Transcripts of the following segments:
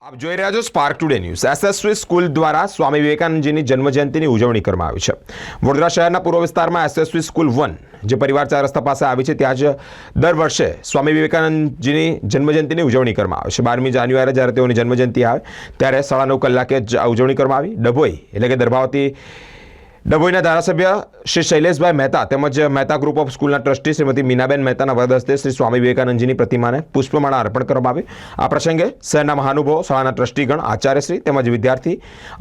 આપ જોઈ રહ્યા છો spark today news. SSV school દ્વારા સ્વામી વિવેકાનંદજીની જન્મજયંતિની ઉજવણી કરવામાં આવી છે। વડોદરા શહેરના પૂર્વ વિસ્તારમાં એસએસવી સ્કૂલ 1 જે પરિવાર 4 રસ્તા પાસે આવી છે ત્યાં જ દર વર્ષે સ્વામી વિવેકાનંદજીની જન્મજયંતિની ઉજવણી કરવામાં આવે છે। 12મી જાન્યુઆરીએ જ્યારે તેઓની જન્મજયંતિ આવે ત્યારે 9:30 કલાકે આ ઉજવણી કરવામાં આવી। ડભોઈ એટલે કે દર્ભાવતી ડભોઈના ધારાસભ્ય શ્રી શૈલેષભાઈ મહેતા તેમજ મહેતા ગ્રુપ ઓફ સ્કૂલના ટ્રસ્ટી શ્રીમતી મીનાબેન મહેતાના વરદ હસ્તે શ્રી સ્વામી વિવેકાનંદજીની પ્રતિમાને પુષ્પમાળા અર્પણ કરવામાં આવી। આ પ્રસંગે શહેરના મહાનુભાવો, શાળાના ટ્રસ્ટીગણ, આચાર્યશ્રી તેમજ વિદ્યાર્થી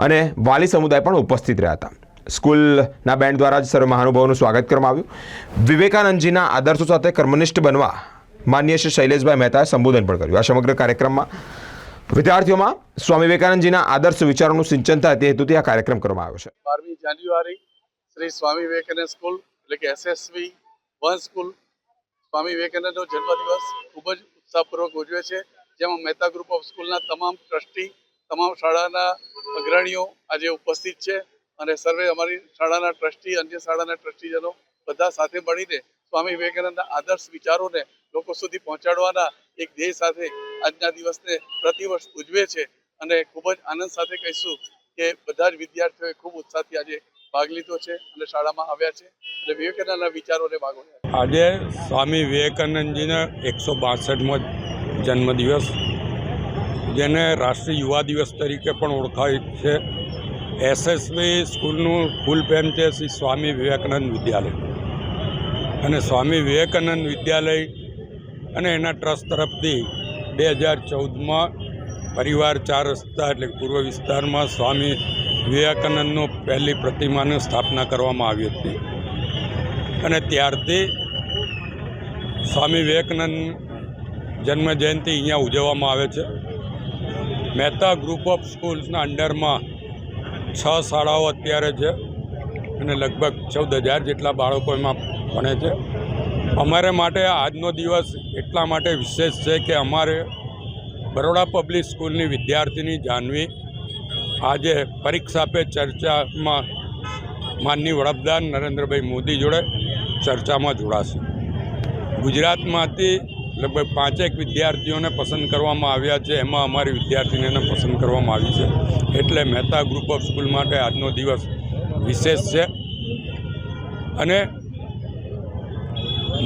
અને વાલી સમુદાય પણ ઉપસ્થિત રહ્યા હતા। સ્કૂલના બેન્ડ દ્વારા જ સર્વ મહાનુભાવોનું સ્વાગત કરવામાં આવ્યું। વિવેકાનંદજીના આદર્શો સાથે કર્મનિષ્ઠ બનવા માનનીય શ્રી શૈલેષભાઈ મહેતાએ સંબોધન પણ કર્યું। આ સમગ્ર કાર્યક્રમમાં વિદ્યાર્થીઓમાં સ્વામી વિવેકાનંદજીના આદર્શ વિચારોનું સિંચન થાય તે હેતુથી આ કાર્યક્રમ કરવામાં આવ્યો છે। 12મી જાન્યુઆરી શ્રી સ્વામી વિવેકાનંદ સ્કૂલ એટલે કે એસએસવી 1 સ્કૂલ સ્વામી વિવેકાનંદનો જન્મદિવસ ખૂબ જ ઉત્સાહપૂર્વક ઉજવે છે, જેમાં મહેતા ગ્રુપ ઓફ સ્કૂલના તમામ ટ્રસ્ટી, તમામ શાળાના અગ્રણીઓ આજે ઉપસ્થિત છે અને સર્વે અમારી શાળાના ટ્રસ્ટી, અન્ય શાળાના ટ્રસ્ટીજનો બધા સાથે મળીને સ્વામી વિવેકાનંદના આદર્શ વિચારોને લોકો સુધી પહોંચાડવાના એક ધ્યેય સાથે આજના દિવસને પ્રતિવર્ષ ઉજવે છે અને ખૂબ જ આનંદ સાથે કહીશું કે બધા જ વિદ્યાર્થીઓએ ખૂબ ઉત્સાહથી આજે ભાગ લીધો છે અને શાળામાં આવ્યા છે અને વિવેકાનંદના વિચારોને ભાગ લીધો। આજે સ્વામી વિવેકાનંદજીનો 162મો જન્મદિવસ, જેને રાષ્ટ્રીય યુવા દિવસ તરીકે પણ ઓળખાય છે। એસએસવી સ્કૂલનું ફૂલ ફેમ છે શ્રી સ્વામી વિવેકાનંદ વિદ્યાલય, અને સ્વામી વિવેકાનંદ વિદ્યાલય અને એના ટ્રસ્ટ તરફથી 2014માં પરિવાર 4 રસ્તા એટલે પૂર્વ વિસ્તારમાં સ્વામી વિવેકાનંદનો પહેલી પ્રતિમાની સ્થાપના કરવામાં આવી હતી અને ત્યારથી સ્વામી વિવેકાનંદ જન્મજયંતિ અહીંયા ઉજવવામાં આવે છે। મહેતા ગ્રુપ ઓફ સ્કૂલ્સના અંડરમાં 6 શાળાઓ અત્યારે છે અને લગભગ 14,000 જેટલા બાળકો એમાં ભણે છે। અમારે માટે આજનો દિવસ એટલા માટે વિશેષ છે કે અમારે બરોડા પબ્લિક સ્કૂલની વિદ્યાર્થીની જાહ્નવી આજે પરીક્ષા પે ચર્ચામાં માનનીય વડાપ્રધાન નરેન્દ્રભાઈ મોદી જોડે ચર્ચામાં જોડાશે। ગુજરાતમાંથી લગભગ 5 વિદ્યાર્થીઓને પસંદ કરવામાં આવ્યા છે, એમાં અમારી વિદ્યાર્થીનીને પસંદ કરવામાં આવી છે, એટલે મહેતા ગ્રુપ ઓફ સ્કૂલ માટે આજનો દિવસ વિશેષ છે અને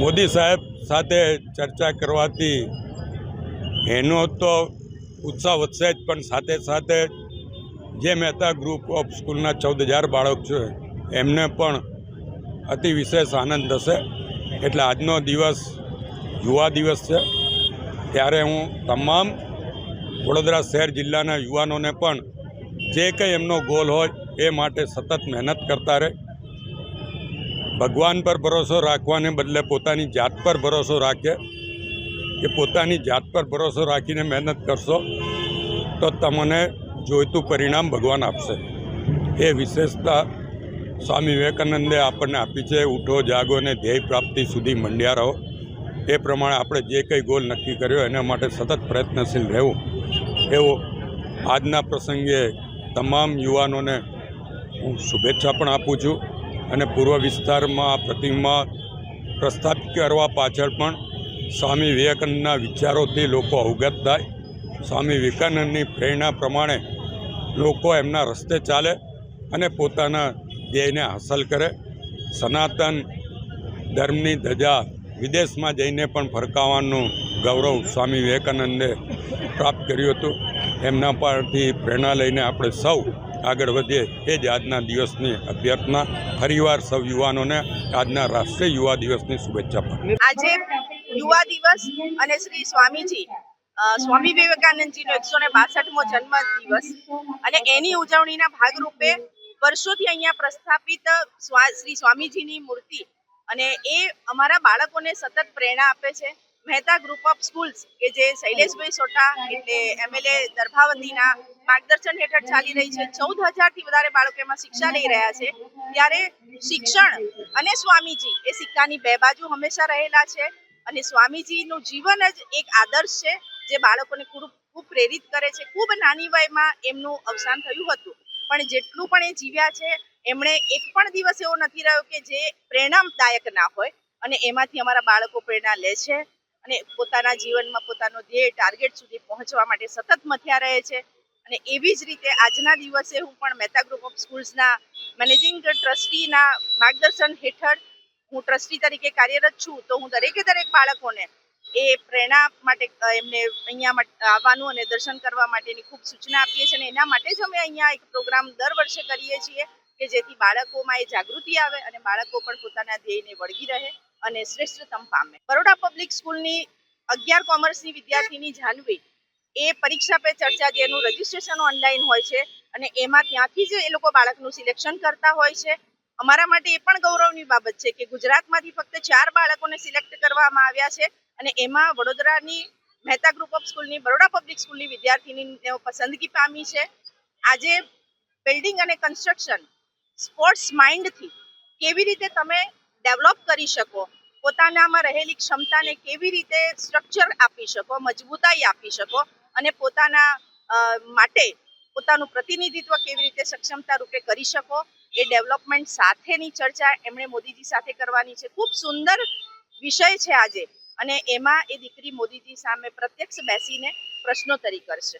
મોદી સાહેબ સાથે ચર્ચા કરવાથી એનો તો ઉત્સાહ વધશે જ, પણ સાથે સાથે જે મહેતા ગ્રુપ ઓફ સ્કૂલના 14,000 બાળક છે એમને પણ અતિ વિશેષ આનંદ થશે। એટલે આજનો દિવસ યુવા દિવસ છે, ત્યારે હું તમામ વડોદરા શહેર જિલ્લાના યુવાનોને પણ જે કંઈ એમનો ગોલ હોય એ માટે સતત મહેનત કરતા રહે, ભગવાન પર ભરોસો રાખવાને બદલે પોતાની જાત પર ભરોસો રાખે કે પોતાની જાત પર ભરોસો રાખીને મહેનત કરશો તો તમને જોઈતું પરિણામ ભગવાન આપશે। એ વિશેષતા સ્વામી વિવેકાનંદે આપણને આપી છે। ઉઠો, જાગો અને ધ્યેય પ્રાપ્તિ સુધી મંડ્યા રહો। એ પ્રમાણે આપણે જે કંઈ ગોલ નક્કી કર્યો એના માટે સતત પ્રયત્નશીલ રહેવું, એવું આજના પ્રસંગે તમામ યુવાનોને હું શુભેચ્છા પણ આપું છું અને પૂર્વ વિસ્તારમાં આ પ્રતિમા પ્રસ્થાપિત કરવા પાછળ પણ સ્વામી વિવેકાનંદના વિચારોથી લોકો અવગત થાય, સ્વામી વિવેકાનંદની પ્રેરણા પ્રમાણે લોકો એમના રસ્તે ચાલે અને પોતાના ધ્યેયને હાંસલ કરે। સનાતન ધર્મની ધજા વિદેશમાં જઈને પણ ફરકાવવાનું ગૌરવ સ્વામી વિવેકાનંદે પ્રાપ્ત કર્યું હતું। એમના પરથી પ્રેરણા લઈને આપણે સૌ આગળ વધીએ, એ જ આજના દિવસની અભ્યર્થના। ફરીવાર સૌ યુવાનોને આજના રાષ્ટ્રીય યુવા દિવસની શુભેચ્છા પણ। આજે યુવા દિવસ અને શ્રી સ્વામીજી સ્વામી વિવેકાનંદજીનો 162મો જન્મ દિવસ અને એની ઉજવણીના ભાગરૂપે વર્ષોથી અહીંયા પ્રસ્થાપિત શ્રી સ્વામીજીની મૂર્તિ અને એ અમારા બાળકોને સતત પ્રેરણા આપે છે। મહેતા ગ્રુપ ઓફ સ્કૂલ્સ કે જે શૈલેષભાઈ સોટા એટલે MLA દર્ભાવતીના માર્ગદર્શન હેઠળ ચાલી રહી છે, 14,000થી વધારે બાળકો એમાં શિક્ષા લઈ રહ્યા છે, ત્યારે શિક્ષણ અને સ્વામીજી એ સિક્કાની 2 બાજુ હંમેશા રહેલા છે અને સ્વામીજીનું જીવન જ એક આદર્શ છે જે બાળકોને ખૂબ પ્રેરિત કરે છે। ખૂબ નાની વયમાં એમનું અવસાન થયું હતું, પણ જેટલું પણ એ જીવ્યા છે એમણે એક પણ દિવસ એવો નથી રહ્યો કે જે પ્રેરણાદાયક ના હોય અને એમાંથી અમારા બાળકો પ્રેરણા લે છે। અને પોતાના જીવનમાં પોતાનો ધ્યેય ટાર્ગેટ સુધી પહોંચવા માટે સતત મથ્યા રહે છે. અને એવી જ રીતે આજના દિવસે હું પણ મહેતા ગ્રુપ ઓફ સ્કૂલ્સના મેનેજિંગ ટ્રસ્ટીના માર્ગદર્શન હેઠળ હું ટ્રસ્ટી તરીકે કાર્યરત છું. તો હું દરેક બાળકોને એ પ્રેરણા માટે એમને અહીંયા આવવાનું અને દર્શન કરવા માટેની ખૂબ સૂચના આપીએ છીએ અને એના માટે જ અમે અહીંયા એક પ્રોગ્રામ દર વર્ષે કરીએ છીએ કે જેથી બાળકોમાં એ જાગૃતિ આવે અને બાળકો પણ પોતાના ધ્યેયને વળગી રહે અને શ્રેષ્ઠતમ પામે. બરોડા પબ્લિક સ્કૂલની 11 કોમર્સની વિદ્યાર્થીની જાહ્નવી એ પરીક્ષા પે ચર્ચા જેનું રજીસ્ટ્રેશન ઓનલાઈન હોય છે અને એમાં ત્યાંથી જ એ લોકો બાળકનું સિલેક્શન કરતા હોય છે. અમારા માટે એ પણ ગૌરવની બાબત છે કે ગુજરાતમાંથી ફક્ત 4 બાળકોને સિલેક્ટ કરવામાં આવ્યા છે અને એમાં વડોદરાની મહેતા ગ્રુપ ઓફ સ્કૂલની બરોડા પબ્લિક સ્કૂલની વિદ્યાર્થીની પસંદગી પામી છે. આજે બિલ્ડિંગ અને કન્સ્ટ્રક્શન સ્પોર્ટ્સ માઇન્ડથી કેવી રીતે તમે ડેવલપ કરી શકો, પોતાનામાં રહેલી ક્ષમતાને કેવી રીતે સ્ટ્રક્ચર આપી શકો, મજબૂતાઈ આપી શકો અને પોતાના માટે પોતાનું પ્રતિનિધિત્વ કેવી રીતે સક્ષમતા રૂપે કરી શકો એ ડેવલપમેન્ટ સાથેની ચર્ચા એમણે મોદીજી સાથે કરવાની છે. ખૂબ સુંદર વિષય છે આજે અને એમાં એ દીકરી મોદીજી સામે પ્રત્યક્ષ બેસીને પ્રશ્નોત્તરી કરશે.